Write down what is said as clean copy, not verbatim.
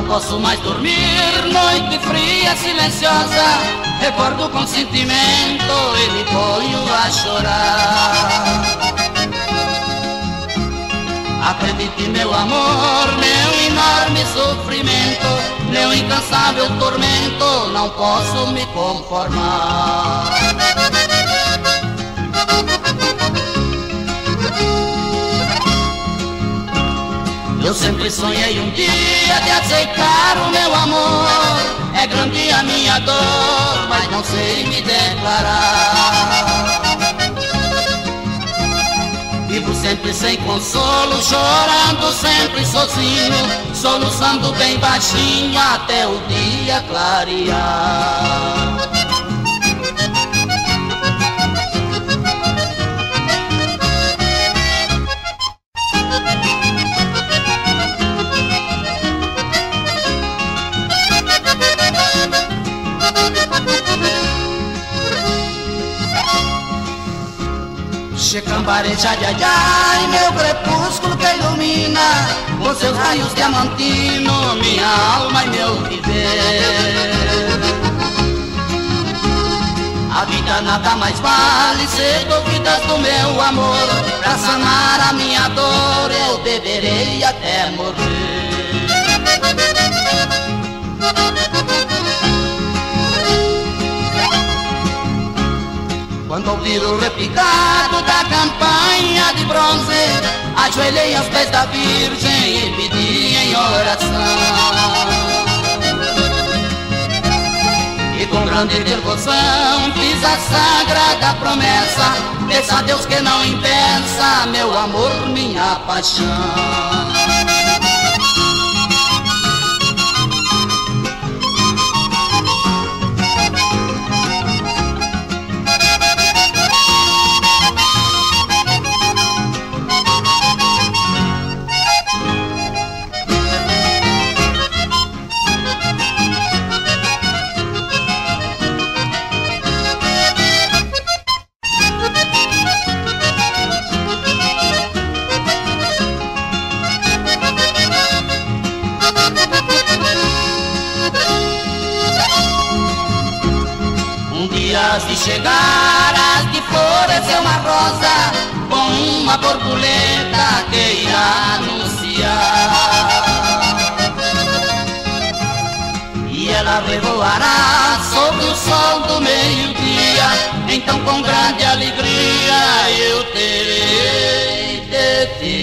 posso mais dormir, noite fria, silenciosa. Recordo com sentimento e me ponho a chorar. Acredite, meu amor, meu enorme sofrimento, meu incansável tormento, não posso me conformar. Eu sempre sonhei um dia de aceitar o meu amor. É grande a minha dor, mas não sei me declarar. Vivo sempre sem consolo, chorando sempre sozinho, soluçando bem baixinho até o dia clarear. Checambare, tchadiadai, meu crepúsculo que ilumina com seus raios diamantino minha alma e meu viver. A vida nada mais vale, ser dúvidas do meu amor. Pra sanar a minha dor eu beberei até morrer. Quando ouvir o repicado da campanha de bronze, ajoelhei aos pés da Virgem e pedi em oração. E com grande devoção fiz a sagrada promessa: peça a Deus que não impeça meu amor, minha paixão. Se chegar, hás de florescer uma rosa com uma borboleta que irá anunciar. E ela revoará sobre o sol do meio-dia. Então com grande alegria eu terei de ti.